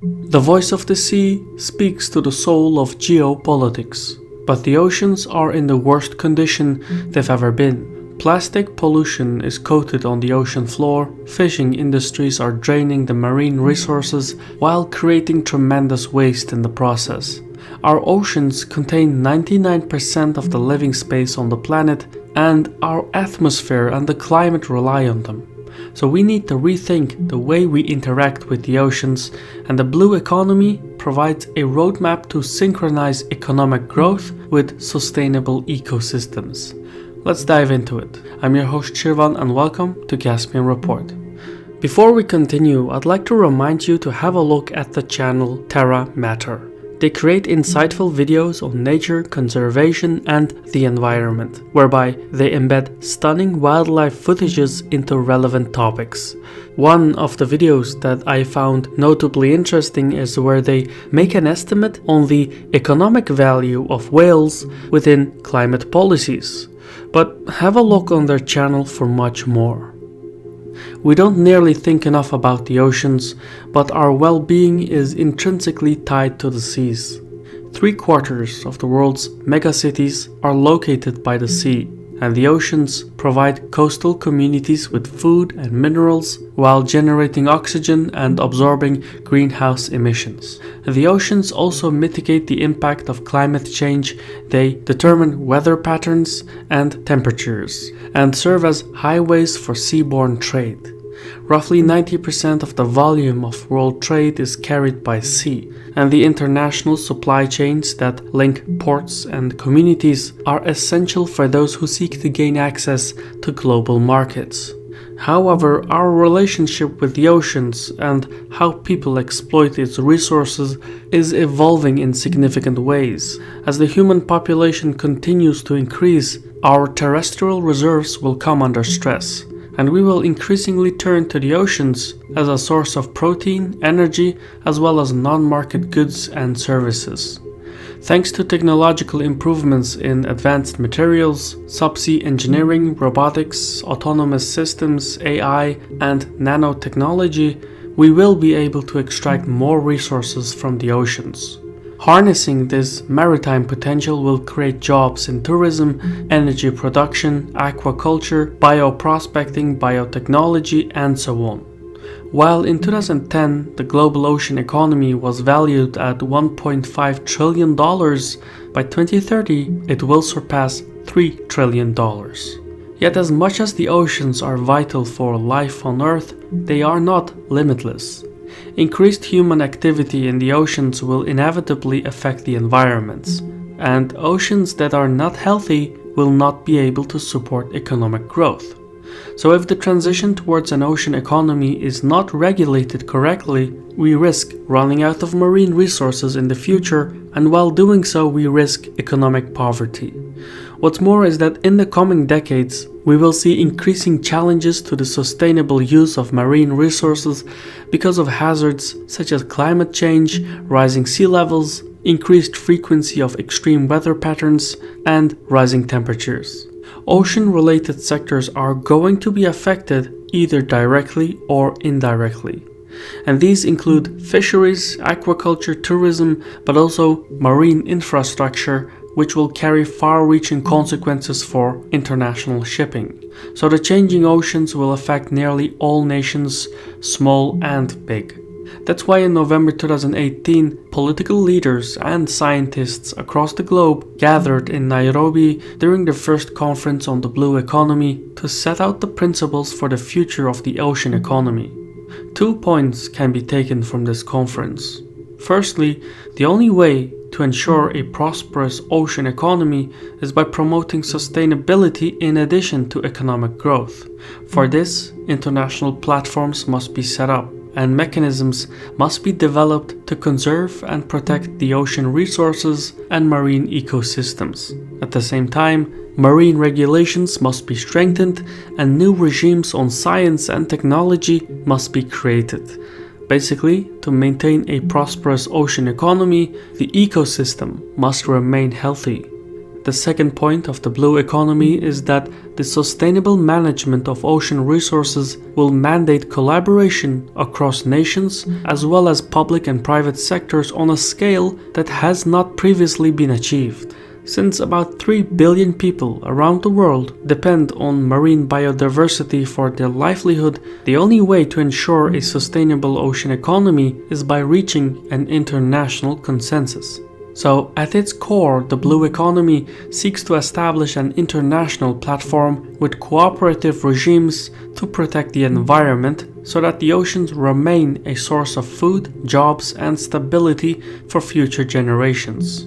The voice of the sea speaks to the soul of geopolitics, but the oceans are in the worst condition they've ever been. Plastic pollution is coated on the ocean floor, fishing industries are draining the marine resources while creating tremendous waste in the process. Our oceans contain 99% of the living space on the planet, and our atmosphere and the climate rely on them. So we need to rethink the way we interact with the oceans, and the blue economy provides a roadmap to synchronize economic growth with sustainable ecosystems. Let's dive into it. I'm your host Shirvan and welcome to Caspian Report. Before we continue, I'd like to remind you to have a look at the channel Terra Matter. They create insightful videos on nature, conservation, and the environment, whereby they embed stunning wildlife footages into relevant topics. One of the videos that I found notably interesting is where they make an estimate on the economic value of whales within climate policies. But have a look on their channel for much more. We don't nearly think enough about the oceans, but our well-being is intrinsically tied to the seas. 3/4 of the world's megacities are located by the sea, and the oceans provide coastal communities with food and minerals while generating oxygen and absorbing greenhouse emissions. The oceans also mitigate the impact of climate change. They determine weather patterns and temperatures, and serve as highways for seaborne trade. Roughly 90% of the volume of world trade is carried by sea, and the international supply chains that link ports and communities are essential for those who seek to gain access to global markets. However, our relationship with the oceans and how people exploit its resources is evolving in significant ways. As the human population continues to increase, our terrestrial reserves will come under stress, and we will increasingly turn to the oceans as a source of protein, energy, as well as non-market goods and services. Thanks to technological improvements in advanced materials, subsea engineering, robotics, autonomous systems, AI, and nanotechnology, we will be able to extract more resources from the oceans. Harnessing this maritime potential will create jobs in tourism, energy production, aquaculture, bioprospecting, biotechnology, and so on. While in 2010 the global ocean economy was valued at $1.5 trillion, by 2030 it will surpass $3 trillion. Yet as much as the oceans are vital for life on Earth, they are not limitless. Increased human activity in the oceans will inevitably affect the environments, and oceans that are not healthy will not be able to support economic growth. So if the transition towards an ocean economy is not regulated correctly, we risk running out of marine resources in the future, and while doing so we risk economic poverty. What's more is that in the coming decades, we will see increasing challenges to the sustainable use of marine resources because of hazards such as climate change, rising sea levels, increased frequency of extreme weather patterns, and rising temperatures. Ocean-related sectors are going to be affected either directly or indirectly. And these include fisheries, aquaculture, tourism, but also marine infrastructure, which will carry far-reaching consequences for international shipping. So the changing oceans will affect nearly all nations, small and big. That's why in November 2018, political leaders and scientists across the globe gathered in Nairobi during the first conference on the blue economy to set out the principles for the future of the ocean economy. 2 points can be taken from this conference. Firstly, the only way to ensure a prosperous ocean economy is by promoting sustainability in addition to economic growth. For this, international platforms must be set up, and mechanisms must be developed to conserve and protect the ocean resources and marine ecosystems. At the same time, marine regulations must be strengthened and new regimes on science and technology must be created. Basically, to maintain a prosperous ocean economy, the ecosystem must remain healthy. The second point of the blue economy is that the sustainable management of ocean resources will mandate collaboration across nations as well as public and private sectors on a scale that has not previously been achieved. Since about 3 billion people around the world depend on marine biodiversity for their livelihood, the only way to ensure a sustainable ocean economy is by reaching an international consensus. So, at its core, the blue economy seeks to establish an international platform with cooperative regimes to protect the environment so that the oceans remain a source of food, jobs, and stability for future generations.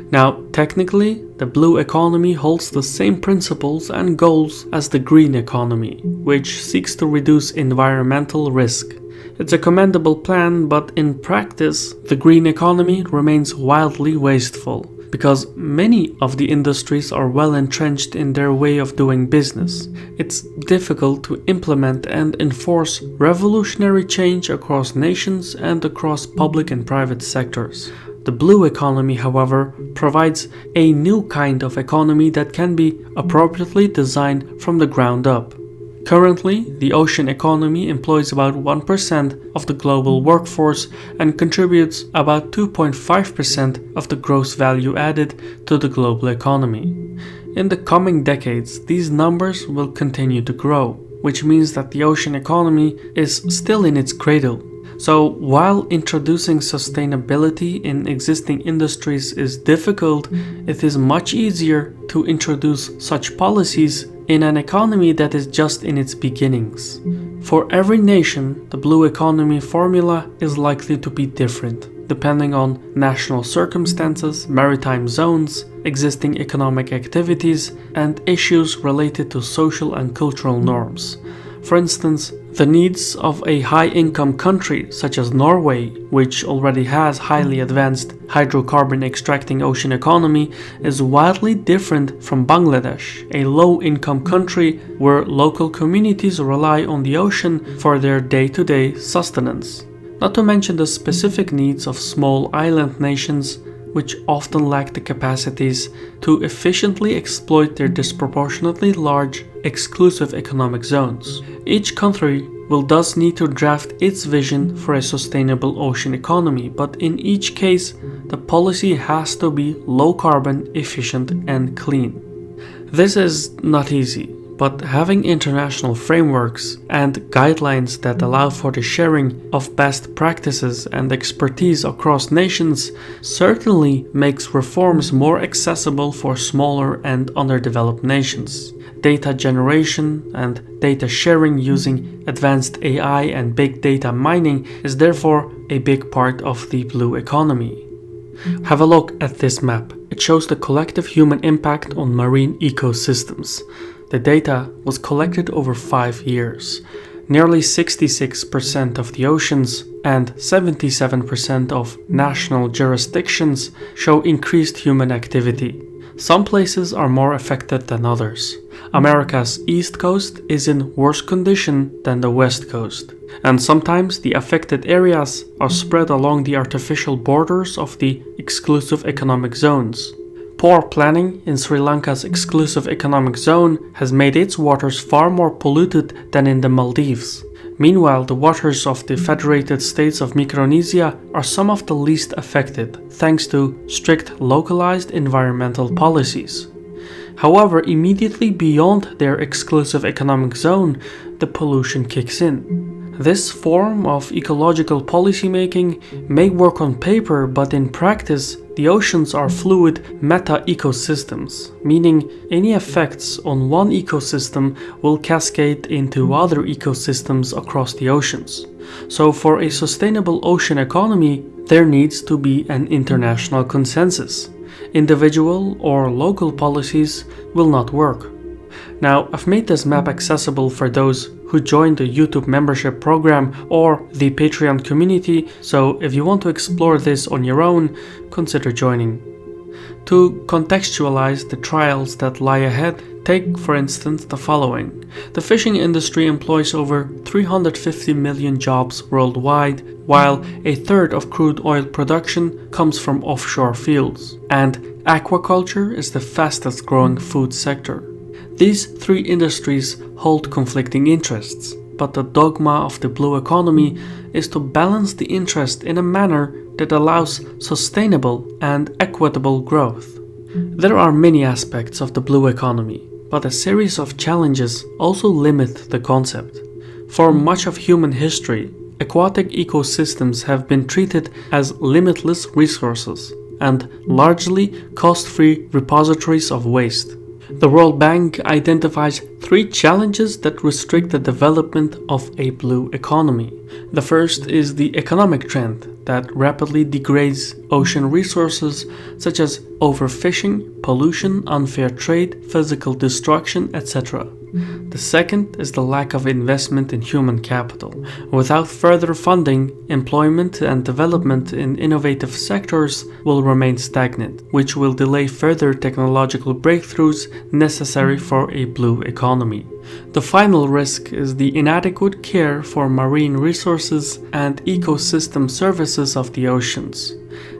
Now, technically, the blue economy holds the same principles and goals as the green economy, which seeks to reduce environmental risk. It's a commendable plan, but in practice, the green economy remains wildly wasteful, because many of the industries are well entrenched in their way of doing business. It's difficult to implement and enforce revolutionary change across nations and across public and private sectors. The blue economy, however, provides a new kind of economy that can be appropriately designed from the ground up. Currently, the ocean economy employs about 1% of the global workforce and contributes about 2.5% of the gross value added to the global economy. In the coming decades, these numbers will continue to grow, which means that the ocean economy is still in its cradle. So, while introducing sustainability in existing industries is difficult, it is much easier to introduce such policies in an economy that is just in its beginnings. For every nation, the blue economy formula is likely to be different, depending on national circumstances, maritime zones, existing economic activities, and issues related to social and cultural norms. For instance, the needs of a high-income country such as Norway, which already has highly advanced hydrocarbon extracting ocean economy, is wildly different from Bangladesh, a low-income country where local communities rely on the ocean for their day-to-day sustenance. Not to mention the specific needs of small island nations, which often lack the capacities to efficiently exploit their disproportionately large exclusive economic zones. Each country will thus need to draft its vision for a sustainable ocean economy, but in each case, the policy has to be low carbon, efficient, and clean. This is not easy, but having international frameworks and guidelines that allow for the sharing of best practices and expertise across nations certainly makes reforms more accessible for smaller and underdeveloped nations. Data generation and data sharing using advanced AI and big data mining is therefore a big part of the blue economy. Have a look at this map. It shows the collective human impact on marine ecosystems. The data was collected over 5 years. Nearly 66% of the oceans and 77% of national jurisdictions show increased human activity. Some places are more affected than others. America's East Coast is in worse condition than the West Coast, and sometimes the affected areas are spread along the artificial borders of the exclusive economic zones. Poor planning in Sri Lanka's exclusive economic zone has made its waters far more polluted than in the Maldives. Meanwhile, the waters of the Federated States of Micronesia are some of the least affected, thanks to strict localized environmental policies. However, immediately beyond their exclusive economic zone, the pollution kicks in. This form of ecological policymaking may work on paper, but in practice, the oceans are fluid meta-ecosystems, meaning any effects on one ecosystem will cascade into other ecosystems across the oceans. So for a sustainable ocean economy, there needs to be an international consensus. Individual or local policies will not work. Now, I've made this map accessible for those who join the YouTube membership program or the Patreon community, so if you want to explore this on your own, consider joining. To contextualize the trials that lie ahead, take for instance the following. The fishing industry employs over 350 million jobs worldwide, while a third of crude oil production comes from offshore fields, and aquaculture is the fastest growing food sector. These three industries hold conflicting interests, but the dogma of the blue economy is to balance the interest in a manner that allows sustainable and equitable growth. There are many aspects of the blue economy, but a series of challenges also limit the concept. For much of human history, aquatic ecosystems have been treated as limitless resources and largely cost-free repositories of waste. The World Bank identifies three challenges that restrict the development of a blue economy. The first is the economic trend that rapidly degrades ocean resources such as overfishing, pollution, unfair trade, physical destruction, etc. The second is the lack of investment in human capital. Without further funding, employment and development in innovative sectors will remain stagnant, which will delay further technological breakthroughs necessary for a blue economy. The final risk is the inadequate care for marine resources and ecosystem services of the oceans.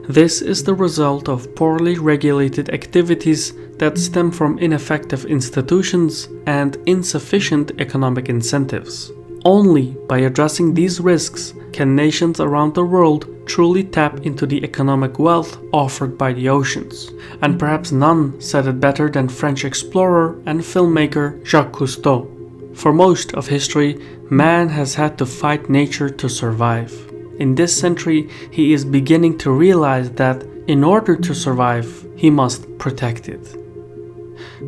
This is the result of poorly regulated activities that stem from ineffective institutions and insufficient economic incentives. Only by addressing these risks can nations around the world truly tap into the economic wealth offered by the oceans. And perhaps none said it better than French explorer and filmmaker Jacques Cousteau. For most of history, man has had to fight nature to survive. In this century, he is beginning to realize that in order to survive, he must protect it.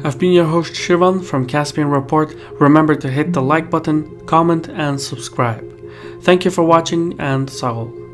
I've been your host Shivan from CaspianReport. Remember to hit the like button, comment and subscribe. Thank you for watching and Sahol.